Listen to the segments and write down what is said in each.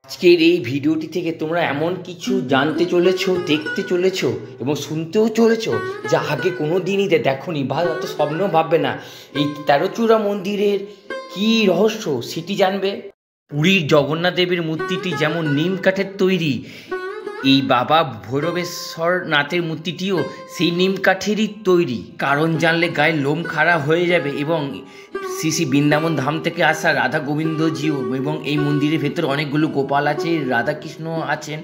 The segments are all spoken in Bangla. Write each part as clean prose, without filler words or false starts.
আজকের এই ভিডিওটি থেকে তোমরা এমন কিছু জানতে চলেছো, দেখতে চলেছো এবং শুনতেও চলেছো যা আগে কোনো দিনই দেখোনি বা অত স্বপ্নেও ভাববে না। এই তেরোচূড়া মন্দিরের কী রহস্য সেটি জানবে। পুরীর জগন্নাথ দেবের মূর্তিটি যেমন নিম কাঠের তৈরি, এই বাবা ভৈরবেশ্বর নাথের মূর্তিটিও সেই নিম কাঠেরই তৈরি। কারণ জানলে গায়ে লোম খাড়া হয়ে যাবে। এবং শ্রী শ্রী বৃন্দাবন ধাম থেকে আসা রাধা গোবিন্দজিও এবং এই মন্দিরের ভেতরে অনেকগুলো গোপাল আছে, রাধাকৃষ্ণ আছেন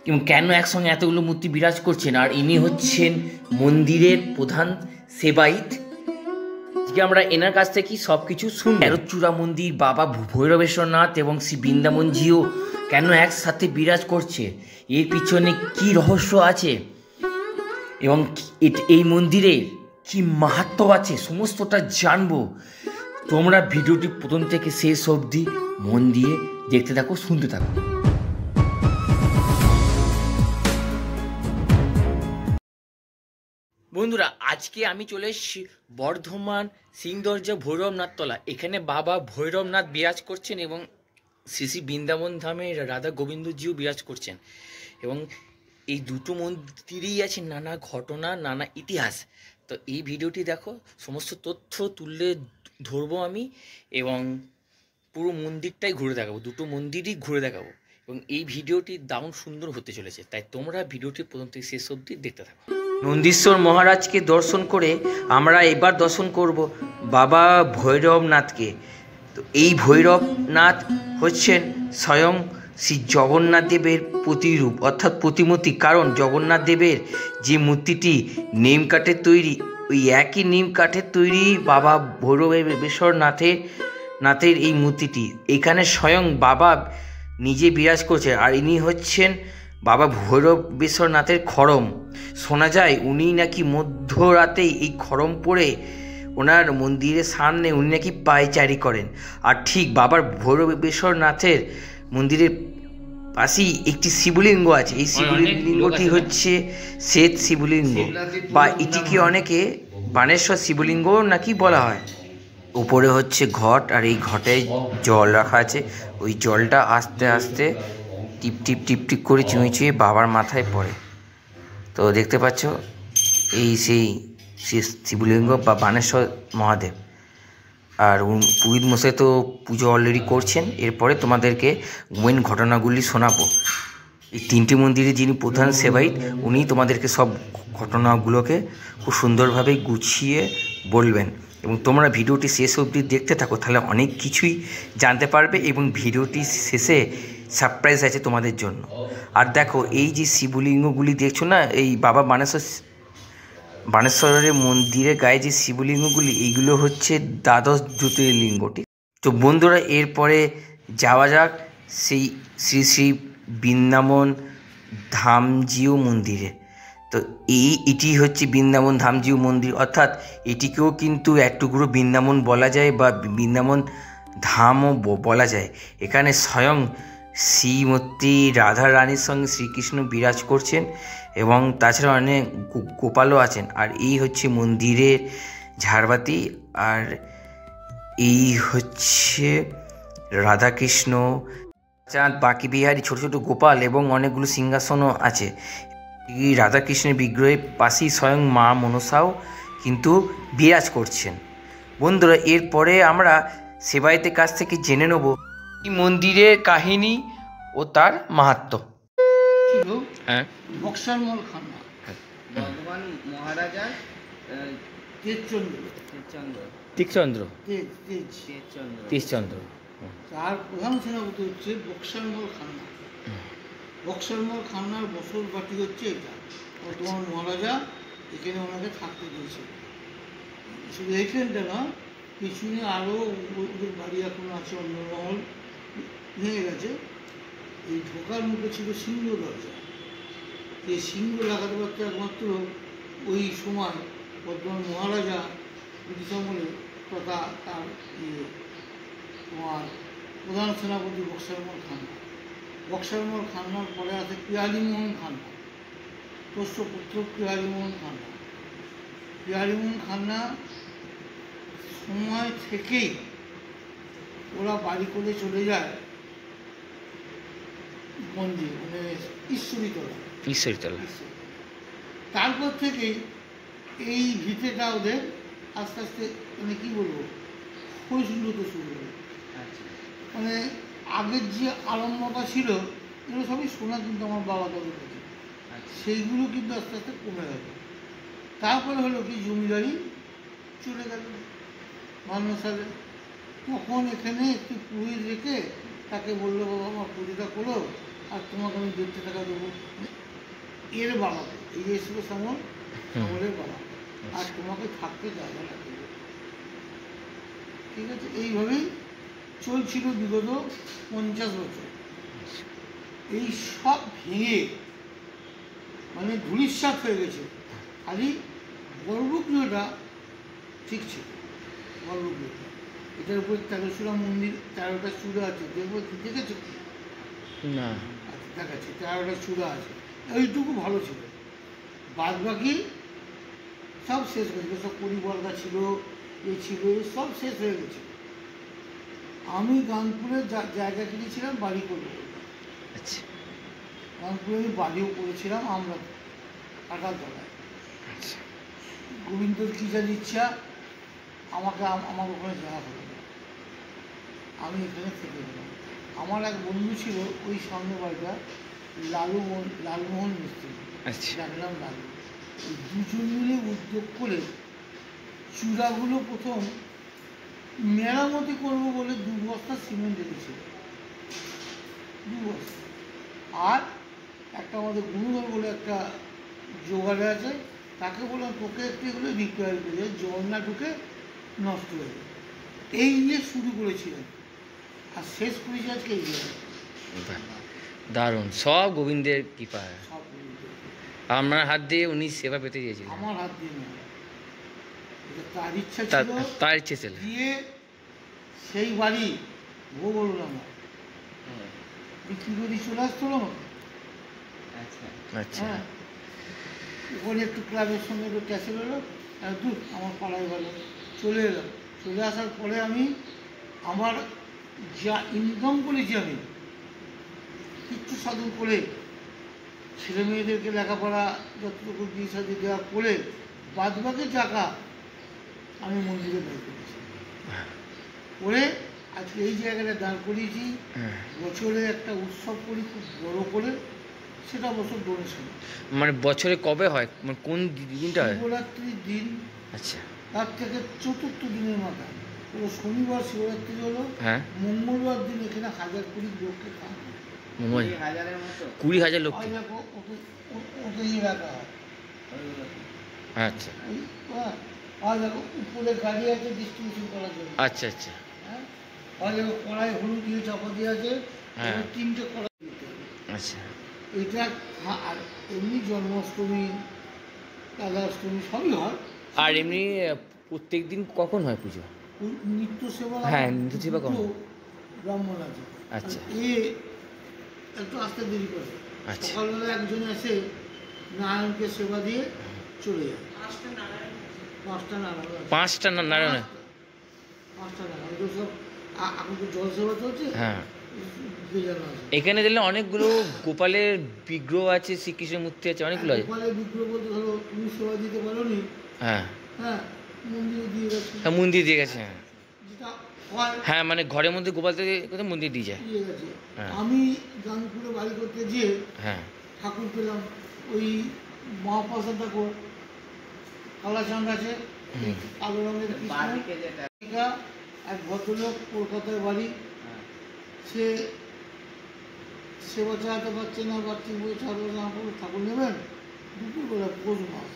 এবং কেন একসঙ্গে এতগুলো মূর্তি বিরাজ করছেন। আর ইনি হচ্ছেন মন্দিরের প্রধান সেবায়িত। আজকে আমরা এনার কাছ থেকে সব কিছু শুনব। তেরোচূড়া মন্দির, বাবা ভৈরবেশ্বর নাথ এবং শ্রী বৃন্দাবনজিও কেন একসাথে বিরাজ করছে, এর পিছনে কি রহস্য আছে এবং এই মন্দিরের কি মাহাত্ম্য আছে, সমস্তটা জানবো। তোমরা ভিডিওটি প্রথম থেকে শেষ অবধি মন দিয়ে দেখতে থাকো, শুনতে থাকো। বন্ধুরা, আজকে আমি চলে এসেছি বর্ধমান সিংদরজা ভৈরবনাথতলা। এখানে বাবা ভৈরবনাথ বিরাজ করছেন এবং শ্রী শ্রী বৃন্দাবন ধামে রাধা গোবিন্দজিও বিরাজ করছেন। এবং এই দুটো মন্দিরেই আছে নানা ঘটনা, নানা ইতিহাস। তো এই ভিডিওটি দেখো, সমস্ত তথ্য তুলে ধরবো আমি এবং পুরো মন্দিরটাই ঘুরে দেখাবো, দুটো মন্দিরই ঘুরে দেখাবো। এবং এই ভিডিওটি দারুণ সুন্দর হতে চলেছে, তাই তোমরা ভিডিওটি প্রথম থেকে শেষ অবধি দেখতে থাকো। নন্দীশ্বর মহারাজকে দর্শন করে আমরা এবার দর্শন করব বাবা ভৈরবনাথকে। তো এই ভৈরবনাথ হচ্ছেন স্বয়ং শ্রী জগন্নাথ দেবের প্রতিরূপ অর্থাৎ প্রতিমূর্তি। কারণ জগন্নাথ দেবের যে মূর্তিটি নিম কাঠের তৈরি, ওই একই নিম কাঠের তৈরি বাবা ভৈরবেশ্বর নাথের এই মূর্তিটি। এখানে স্বয়ং বাবা নিজে বিরাজ করছে। আর ইনি হচ্ছেন বাবা ভৈরবেশ্বর নাথের খড়ম। শোনা যায় উনি নাকি মধ্যরাতেই এই খড়ম পরে ওনার মন্দিরের সামনে উনি নাকি পায়চারি করেন। আর ঠিক বাবার ভৈরবেশ্বর নাথের মন্দিরের পাশেই একটি শিবলিঙ্গ আছে। এই শিবলিঙ্গটি হচ্ছে শ্বেত শিবলিঙ্গ, বা এটিকে অনেকে বানেশ্বর শিবলিঙ্গ নাকি বলা হয়। উপরে হচ্ছে ঘট, আর এই ঘটে জল রাখা আছে। ওই জলটা আস্তে আস্তে টিপ টিপ টিপ টিপ করে চুঁয়ে চুঁয়ে বাবার মাথায় পড়ে। তো দেখতে পাচ্ছ এই সেই শিবলিঙ্গ বা বানেশ্বর মহাদেব। আর পুরোহিত মশাই তো পুজো অলরেডি করছেন। এরপরে তোমাদেরকে মেন ঘটনাগুলি শোনাবো। এই তিনটি মন্দিরে যিনি প্রধান সেবায়িত, উনি তোমাদেরকে সব ঘটনাগুলোকে খুব সুন্দরভাবে গুছিয়ে বলবেন। এবং তোমরা ভিডিওটি শেষ অবধি দেখতে থাকো, তাহলে অনেক কিছুই জানতে পারবে। এবং ভিডিওটি শেষে সারপ্রাইজ আছে তোমাদের জন্য। আর দেখো, এই যে শিবলিঙ্গগুলি দেখছো না, এই বাবা বানেশ্বরের মন্দিরের গায়ে যে শিবলিঙ্গগুলি, এইগুলো হচ্ছে দ্বাদশ জ্যোতির্লিঙ্গটি। তো বন্ধুরা, এরপরে যাওয়া যাক সেই শ্রী শ্রী বৃন্দাবন ধামজিউ মন্দিরে। তো এটি হচ্ছে বৃন্দাবন ধামজিউ মন্দির, অর্থাৎ এটিকেও কিন্তু এক টুকরো বৃন্দাবন বলা যায় বা বৃন্দাবন ধামও বলা যায়। এখানে স্বয়ং শ্রীমতী রাধা রানীর সঙ্গে শ্রীকৃষ্ণ বিরাজ করছেন এবং তাছাড়া অনেক গোপালও আছেন। আর এই হচ্ছে মন্দিরের ঝাড়বাতি, আর এই হচ্ছে রাধাকৃষ্ণ, চাঁদ, বাকি বিহারী, ছোট ছোট গোপাল এবং অনেকগুলো সিংহাসনও আছে। এই রাধাকৃষ্ণের বিগ্রহের পাশেই স্বয়ং মা মনসাও কিন্তু বিরাজ করছেন। বন্ধুরা, এরপরে আমরা সেবায়েতের কাছ থেকে জেনে নেব এই মন্দিরের কাহিনী ও তার মাহাত্ম্য। হ্যাঁ, বক্সারমল খান্না ভগবান মহারাজার তেজচন্দ্র তার প্রধান সেনাপতি হচ্ছে বক্সারমল খান্না। বক্সারমল খান্নার বসর বাটি হচ্ছে এটা। বর্তমান মহারাজা এখানে ওনাকে থাকতে দিয়েছিল। শুধু এইখানটা না, পিছনে আরও ওদের বাড়ি এখন আছে, অন্য মহল ভেঙে গেছে। এই ঢোকার মুখে ছিল সিংহ দরজা। এই সিংহ লাগাতে পারতো একমাত্র ওই সময় বর্তমান মহারাজা ব্রিটিশ আমলে তথা তার তোমার প্রধান সেনাপতি বক্সারমল খান্না। বক্সারমল খান্নার পরে আছে পিয়ালিমোহন খান্না, পোষ্যপুত্র পিয়ালিমোহন খান্না। পিয়ালিমোহন খান্না সময় থেকেই ওরা বাড়ি করে চলে যায় মন্দির, মানে ঈশ্বরীতলা। ঈশ্বরতলা। তারপর থেকেই এই ভিটেটা ওদের আস্তে আস্তে মানে কী বলবো ক্ষয়িষ্ণু হতে শুরু হলো। মানে আগের যে আড়ম্বরটা ছিল এগুলো সবই শোনা কিন্তু আমার বাবা দাদুর কাছে, সেইগুলো কিন্তু আস্তে আস্তে কমে গেল। তারপরে হলো কি জমিদারি চলে গেল 52 সালে। তখন এখানে একটি পুরোহিত রেখে তাকে বললো, বাবা আমার পুজোটা করো আর তোমাকে আমি 1.5 টাকা দেবো এর বাবাকে, এই এসব আমলের বাবা, আর তোমাকে থাকতে জায়গা লাগবে। ঠিক আছে, এইভাবেই চলছিল বিগত 50 বছর। এই সব ভেঙে মানে ধূলিসাৎ হয়ে গেছে, খালি গর্ভগৃহটা ঠিক ছিল। গর্ভগৃহ এটার উপর 13 মন্দির, 13টা চূড়া আছে, দেখবো দেখেছো? না দেখাচ্ছে 13টা চূড়া আছে, এইটুকু ভালো ছিল। বাদ বাকি সব শেষ হয়ে গেছে, সব পরিবর্গা ছিল, এ ছিল, সব শেষ হয়ে গেছে। আমি গানপুরে জায়গা কিনেছিলাম বাড়ি করবো। আচ্ছা গানপুরে আমি বাড়িও করেছিলাম আমরা কাঁঠালতলায়। গোবিন্দর কী জানি ইচ্ছা, আমাকে আমার ওখানে যাওয়া হলো না, আমি এখানে থেকে গেলাম। আমার এক বন্ধু ছিল ওই সামনে বাড়িটা, লালমোহন মিস্ত্রি, ডাকলাম লালু। এই দুজন মিলে উদ্যোগ করে চূড়াগুলো প্রথম মেরামতি করবো বলে 2 বস্তা সিমেন্ট এনেছিল, 2 বস্তা। আর একটা আমাদের গুরুধর বলে একটা জোগাড়ে আছে, তাকে বললাম তোকে একটু এগুলো রিপেয়ার করে জল না ঢুকে নষ্ট হয়ে যায়। এই নিয়ে শুরু করেছিলেন আর শেষ করেছি আজকে এই জায়গায়। দারুণ, সব গোবিন্দের কৃপা। সব গোবিন্দের। আপনার হাত দিয়ে উনি সেবা পেতে দিয়েছিলেন? আমার হাত দিয়ে না, এটা তার ইচ্ছা ছিল, তার ইচ্ছে ছিল। দিয়ে সেই বাড়ি ও বলল না বিক্রি করে চলে আসতো না। আচ্ছা হ্যাঁ, ওখানে একটু ক্লাবের সঙ্গে একটু ক্যাসেল হলো, দূর আমার পাড়ায় ভালো, চলে এলাম। চলে আসার পরে আমি আমার যা ইনকাম করেছি, আমি কিচ্ছু সাধন করে ছেলে মেয়েদেরকে লেখাপড়া যতটুকু দিয়ে সাথে দেওয়া করে বাদবাকি টাকা আমি মন্দিরে ব্যয় করেছি, করে আজকে এই জায়গাটা দাঁড় করিয়েছি। বছরে একটা উৎসব করি খুব বড় করে, সেটা বছর ডোনেশন। মানে বছরে কবে হয়, মানে কোন দিনটা হয়? শিবরাত্রির দিন। আচ্ছা, তার থেকে 4র্থ দিনের মাথায় পুরো শনিবার শিবরাত্রি হলো, হ্যাঁ মঙ্গলবার দিন এখানে 1000-20 লোককে খাওয়া হয়। 20,000 লোক? ওটাই রাখা হয়। আচ্ছা আর দেখো উপরে গাড়ি আছে ডিস্ট্রিবিউশন করার জন্য। আচ্ছা আচ্ছা, হ্যাঁ, আর দেখো কড়াই হলুদ দিয়ে চাপা দিয়ে আছে, 3টে কড়াই দিতে হবে। আচ্ছা, এটা আর এমনি জন্মাষ্টমী, রাধাষ্টমী সবই হয়। আর এমনি প্রত্যেক দিন কখন হয় পুজো? নিত্য সেবা। হ্যাঁ, নিত্য সেবা কখন? ব্রাহ্মণ আছে। আচ্ছা, এ একটু আসতে দেরি করে। আচ্ছা, সকালবেলা একজন এসে নারায়ণকে সেবা দিয়ে চলে যায়। 5টা নারায়ণ। 5টা নারায়ণ? 5টা নারায়ণ, ওই সব এখন তো জল সেবা চলছে। হ্যাঁ, এখানে দেখলে অনেকগুলো গোপালের বিগ্রহ আছে, শ্রীকৃষ্ণের মূর্তি আছে, অনেকগুলো আছে। গোপালের বিগ্রহ বলতে ধরো তুমি সেবা দিতে পারো নি, হ্যাঁ হ্যাঁ, মন্দিরে দিয়ে গেছে। হ্যাঁ, মন্দির দিয়ে গেছে। হ্যাঁ যেটা হয়, হ্যাঁ, মানে ঘরের মধ্যে গোপাল থেকে কোথাও মন্দির দিয়ে যায়। দিয়ে গেছে। হ্যাঁ। আমি গানপুরে বাড়ি করতে যেয়ে হ্যাঁ, ঠাকুর পেলাম, ওই মহাপ্রসাদ ঠাকুর কালাচাঁদ আছে, কালো রঙের কৃষ্ণ। এক ভদ্রলোক কলকাতায় বাড়ি, সে সেবা চালাতে পারছে না, পারছি বলে ঠাকুর নেবেন দুপুরবেলা পৌষ মাস।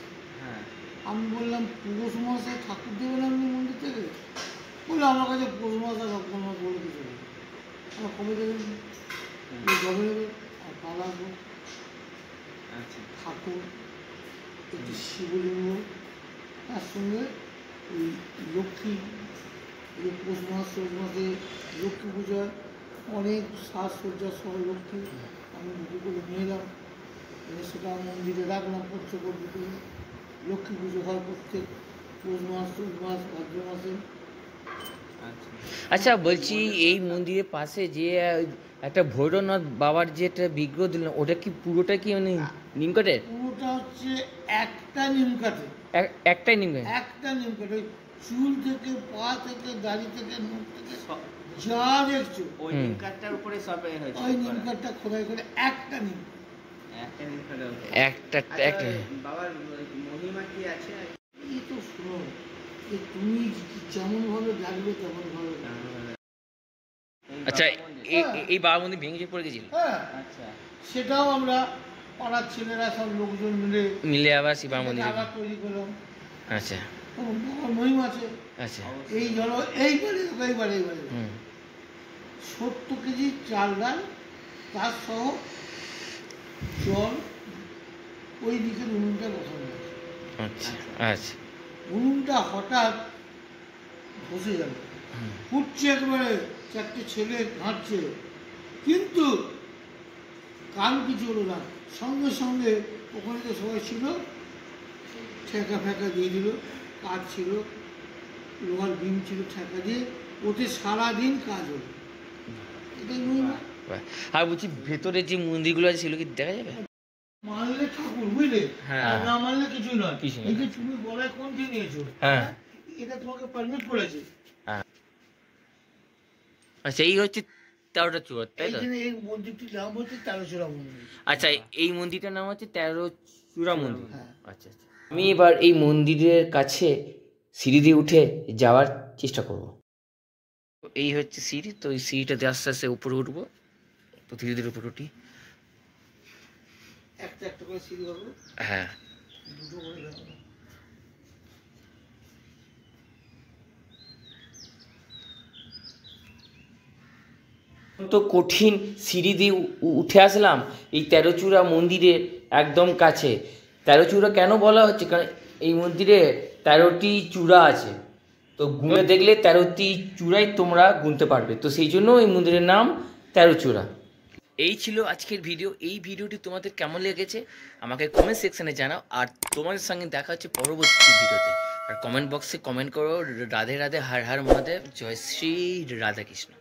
আমি বললাম পৌষ মাসে ঠাকুর দেবেন আপনি মন্দির থেকে? বললো আমার কাছে পৌষ মাস আর রক্ত মাস বলে কিছু নেই, আমার কবে দেবেন? জবে নেবেন আর কাল আসবো। ঠাকুর একটি শিবলিঙ্গ, তার সঙ্গে ওই লক্ষ্মী, এই পৌষ মাসে লক্ষ্মী পূজা, অনেক সাজসজ্জা সহ লক্ষ্মী আমি দুটো করে নিয়ে এলাম, সেটা মন্দিরে রাখলাম। প্রত্যেক দিকে লক্ষ্মী পুজো হয় প্রত্যেক পৌষ মাস, চৈত মাস, ভাদ্র মাসে। আচ্ছা বলছি এই মন্দিরের পাশে যে একটা ভৈরবনাথ বাবার যে একটা বিগ্রহ দিলেন ওটা কি পুরোটা কি মানে নিম কাঠের? পুরোটা হচ্ছে একটা নিম কাঠে, একটাই নিম কাঠ? একটা নিম কাঠে। ওই চুল থেকে, পা থেকে, দাড়ি থেকে, মুখ থেকে যা দেখছো ওই নিম কাঠটার উপরে সব এ হয়েছে। ওই নিম কাঠটা খোদাই করে একটা নিম। একটা নিম কাঠের উপরে। একটা আচ্ছা, বাবার মহিমা কি আছে? এই তো শোনো, এই তুমি যেমন ভাবে ডাকবে তেমন ভাবে। আচ্ছা, এই বাবা মন্দির ভেঙে পড়ে গেছিল? হ্যাঁ, আচ্ছা, সেটাও আমরা পাড়ার ছেলেরা সব লোকজন মিলে আবার শিব বাবা মন্দির। আবার তৈরি করলাম। আচ্ছা মহিমা আছে। আচ্ছা। এই ধরো এইবারে 70 কেজি চাল ডাল তার সহ জল ওই দিকের উনুনটা বসানো আছে। আচ্ছা আচ্ছা। উনুনটা হঠাৎ বসে গেল, ফুটছে একবারে, 4টে ছেলে ঘাঁটছে, কিন্তু কান কিছু হলো না। সঙ্গে সঙ্গে ওখানে তো সবাই ছিল, ঠেকা ফেকা দিয়ে দিল, কাজ ছিল, লোহার বিম ছিল, ঠেকা দিয়ে ওতে সারাদিন কাজ হলো। এটাই মহিমা। আর বলছি ভেতরে যে মন্দিরগুলো আছে সেগুলো কি দেখা যাবে? মানলে ঠাকুর, বুঝলে, হ্যাঁ। আর না মানলে কিছুই নয়। কিছুই নয়। এই যে তুমি গলায় কোনটি নিয়েছো, হ্যাঁ। এটা তোমাকে পারমিট করেছে। আচ্ছা, এই হচ্ছে 13টা চূড়া, তাই তো? এইখানে এই মন্দিরটির নাম হচ্ছে তেরোচূড়া মন্দির। আচ্ছা, এই মন্দিরটার নাম হচ্ছে 13 চূড়া মন্দির। হ্যাঁ। আচ্ছা আচ্ছা। আমি এবার এই মন্দিরের কাছে সিঁড়ি দিয়ে উঠে যাওয়ার চেষ্টা করব। এই হচ্ছে সিঁড়ি, তো এই সিঁড়িটাতে আস্তে আস্তে উপরে উঠবো, তো ধীরে ধীরে উপরে উঠি। একটা একটা করে সিঁড়ি হবে, হ্যাঁ। দুটো করে যাবে। তো কঠিন সিঁড়ি দিয়ে উঠে আসলাম এই 13 চূড়া মন্দিরের একদম কাছে। 13 চূড়া কেন বলা হচ্ছে? কারণ এই মন্দিরে 13টি চূড়া আছে, তো গুনে দেখলে 13টি চূড়াই তোমরা গুনতে পারবে, তো সেই জন্য এই মন্দিরের নাম 13 চূড়া। এই ছিল আজকের ভিডিও। এই ভিডিওটি তোমাদের কেমন লেগেছে আমাকে কমেন্ট সেকশনে জানাও, আর তোমাদের সঙ্গে দেখা হচ্ছে পরবর্তী ভিডিওতে। আর কমেন্ট বক্সে কমেন্ট করো রাধে রাধে, হর হর মহাদেব, জয় শ্রী রাধাকৃষ্ণ।